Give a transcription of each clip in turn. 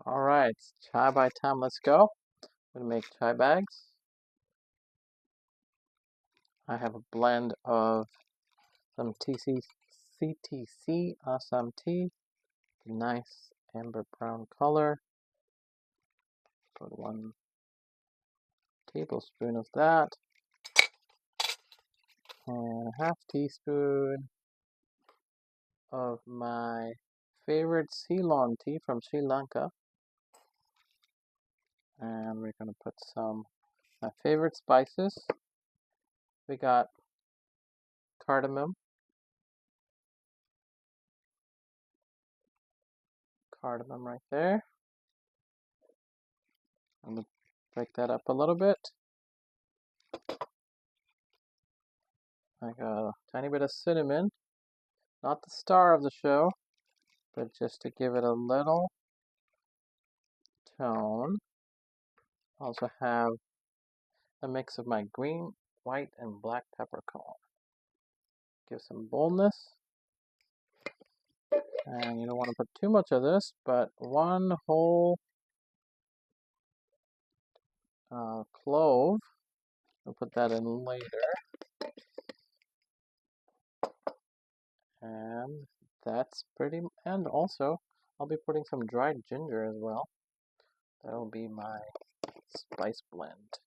All right, it's chai by time. Let's go. I'm gonna make chai bags. I have a blend of some CTC Assam tea, nice amber brown color. Put 1 tablespoon of that, and a half teaspoon of my favorite Ceylon tea from Sri Lanka. And we're gonna put some my favorite spices. We got cardamom right there. I'm gonna break that up a little bit. I got a tiny bit of cinnamon, not the star of the show, but just to give it a little tone. Also have a mix of my green, white, and black peppercorn. Give some boldness. And you don't want to put too much of this, but one whole clove. I'll put that in later. And that's and also I'll be putting some dried ginger as well. That'll be my spice blend.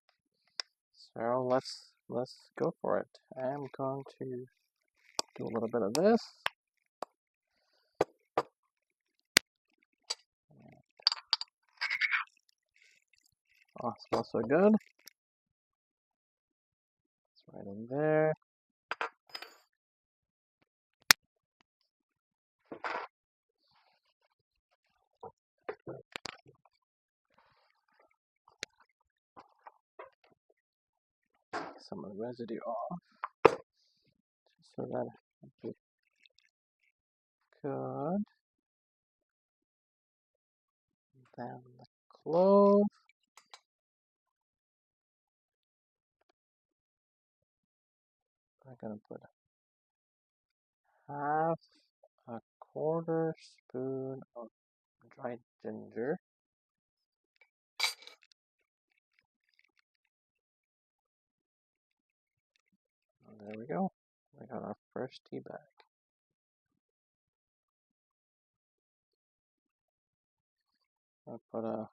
So let's go for it. I'm going to do a little bit of this. Oh, it smells so good. It's right in there. Some of the residue off, just so that it'll be good. Then the clove. I'm gonna put half a quarter spoon of dried ginger. And there we go. We got our first tea bag. I'll put a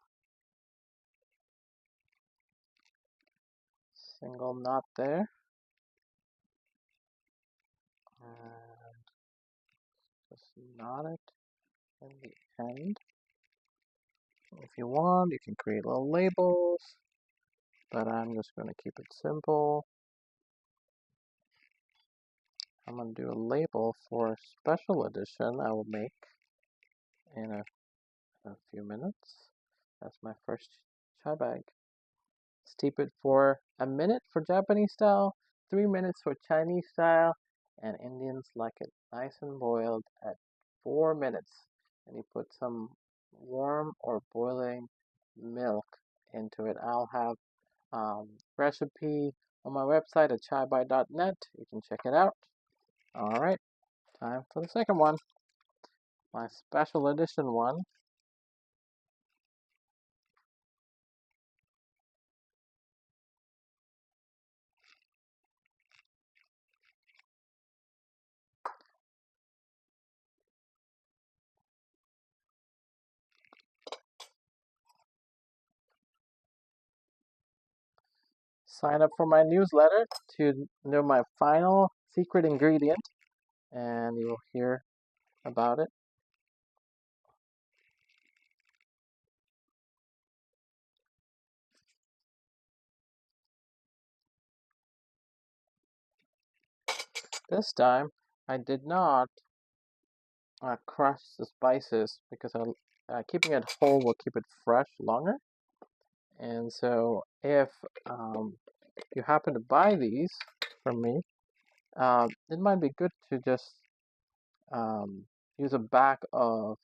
single knot there. And just knot it in the end. If you want, you can create little labels, but I'm just going to keep it simple. I'm going to do a label for a special edition I will make in a few minutes. That's my first chai bag. Steep it for a minute for Japanese style, 3 minutes for Chinese style, and Indians like it nice and boiled at 4 minutes. And you put some warm or boiling milk into it. I'll have recipe on my website at chaibai.net. You can check it out. All right, time for the second one, my special edition one. Sign up for my newsletter to know my final secret ingredient, and you will hear about it. This time, I did not crush the spices because keeping it whole will keep it fresh longer. And so, if you happen to buy these from me, it might be good to just use a back of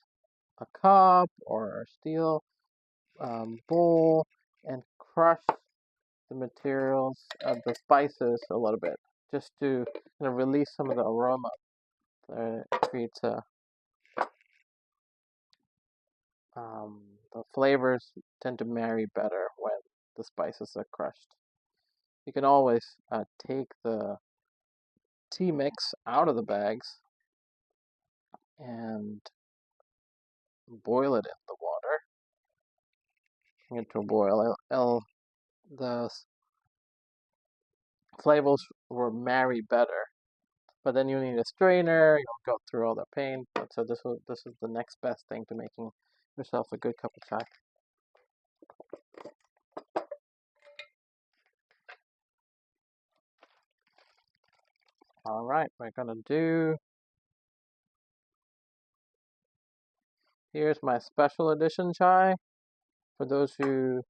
a cup or a steel bowl and crush the materials of the spices a little bit, just to release some of the aroma that creates a the flavors tend to marry better when the spices are crushed. You can always take the tea mix out of the bags and boil it in the water. Bring it to a boil. The flavors will marry better. But then you need a strainer. You'll go through all the pain. So this is the next best thing to making yourself a good cup of chai. All right, we're gonna do. Here's my special edition chai. For those who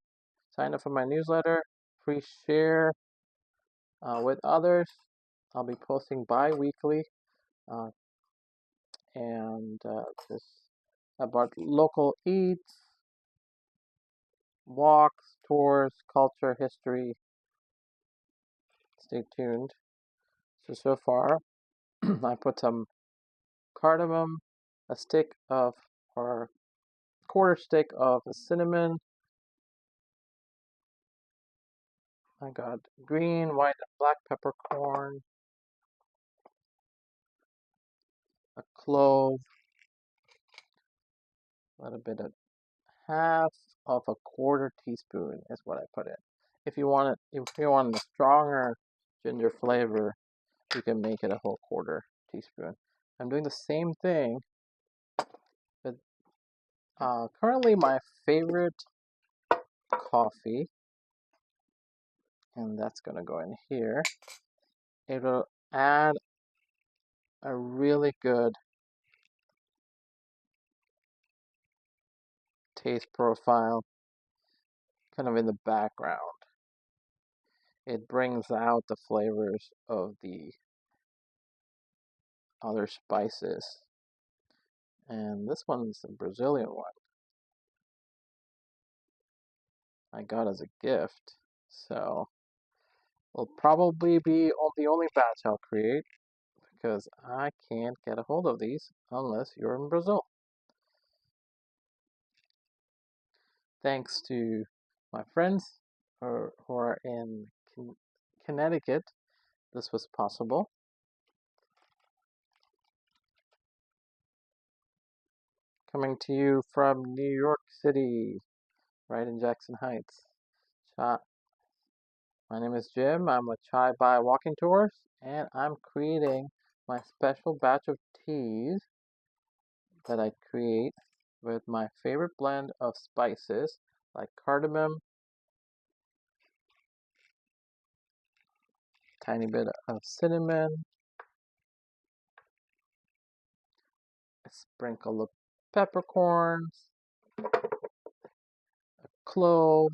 sign up for my newsletter, free share with others. I'll be posting bi-weekly uh, and just about local eats, walks, tours, culture, history. Stay tuned. So far, I put some cardamom, a stick of, or quarter stick of cinnamon. I got green, white, and black peppercorn, a clove, a little bit of half of a quarter teaspoon is what I put in. If you want a stronger ginger flavor, you can make it a whole quarter teaspoon. I'm doing the same thing, but currently my favorite coffee, and that's gonna go in here. It'll add a really good taste profile kind of in the background. It brings out the flavors of the other spices. And this one's a Brazilian one I got as a gift. So it'll probably be the only batch I'll create because I can't get a hold of these unless you're in Brazil. Thanks to my friends who are in Connecticut, this was possible. Coming to you from New York City, right in Jackson Heights. My name is Jim. I'm with Chai Bai Walking Tours, and I'm creating my special batch of teas that I create with my favorite blend of spices like cardamom, tiny bit of cinnamon, a sprinkle of peppercorns, a clove,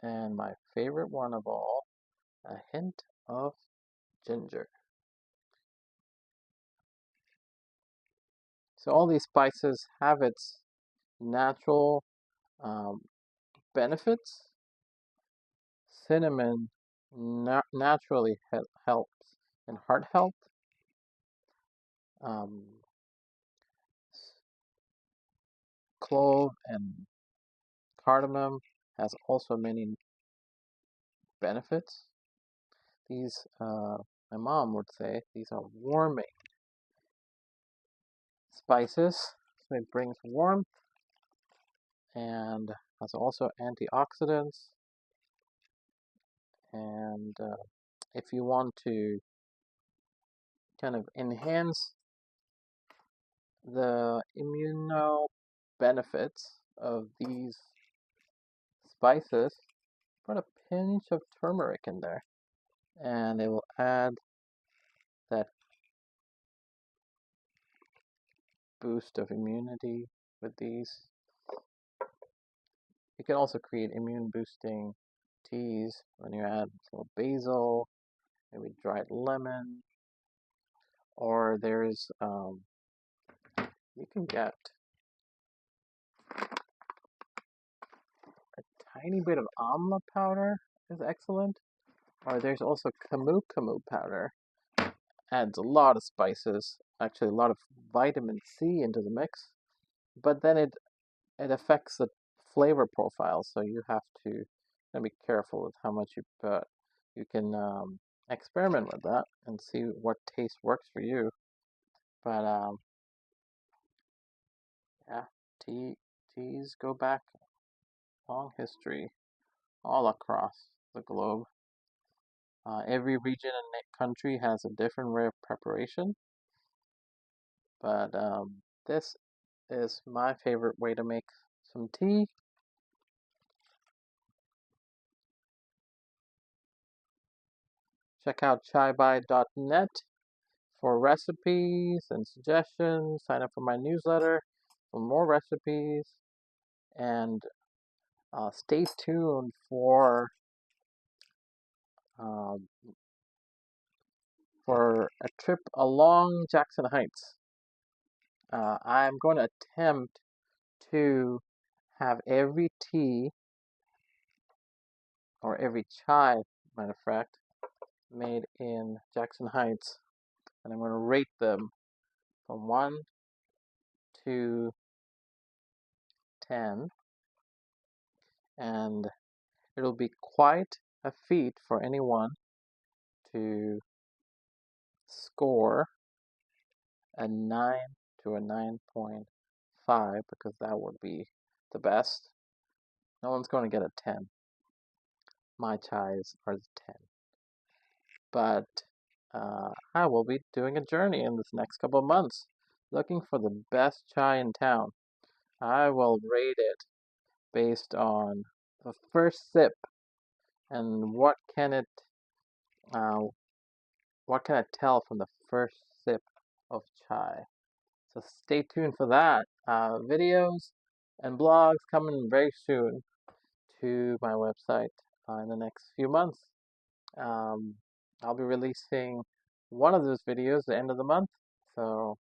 and my favorite one of all, a hint of ginger. So all these spices have its natural benefits. Cinnamon naturally helps in heart health. Um, Clove and cardamom has also many benefits. These, my mom would say, these are warming spices. So it brings warmth and has also antioxidants. And if you want to kind of enhance the immuno benefits of these spices, put a pinch of turmeric in there, and it will add that boost of immunity with these. You can also create immune boosting teas when you add a little basil, maybe dried lemon, or there's you can get a tiny bit of amla powder is excellent, or there's also camu powder. Adds a lot of spices, actually a lot of vitamin C into the mix, but then it it affects the flavor profile, so you have to be careful with how much you put. You can experiment with that and see what taste works for you. But yeah, teas go back long history all across the globe. Every region and country has a different way of preparation, but this is my favorite way to make some tea. Check out chaibai.net for recipes and suggestions. Sign up for my newsletter for more recipes, and stay tuned um, for a trip along Jackson Heights. I'm going to attempt to have every tea or every chai, matter of fact, made in Jackson Heights, and I'm going to rate them from 1 to 10, and it'll be quite a feat for anyone to score a 9 to a 9.5, because that would be the best. No one's going to get a 10. My chais are the 10. But I will be doing a journey in this next couple of months, looking for the best chai in town. I will rate it based on the first sip and uh, what can I tell from the first sip of chai. So stay tuned for that. Videos and blogs coming very soon to my website in the next few months. Um, I'll be releasing one of those videos at the end of the month, so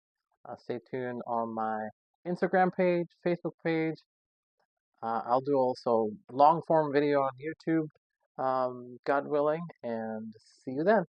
stay tuned on my Instagram page, Facebook page. I'll do also long form video on YouTube, God willing, and see you then.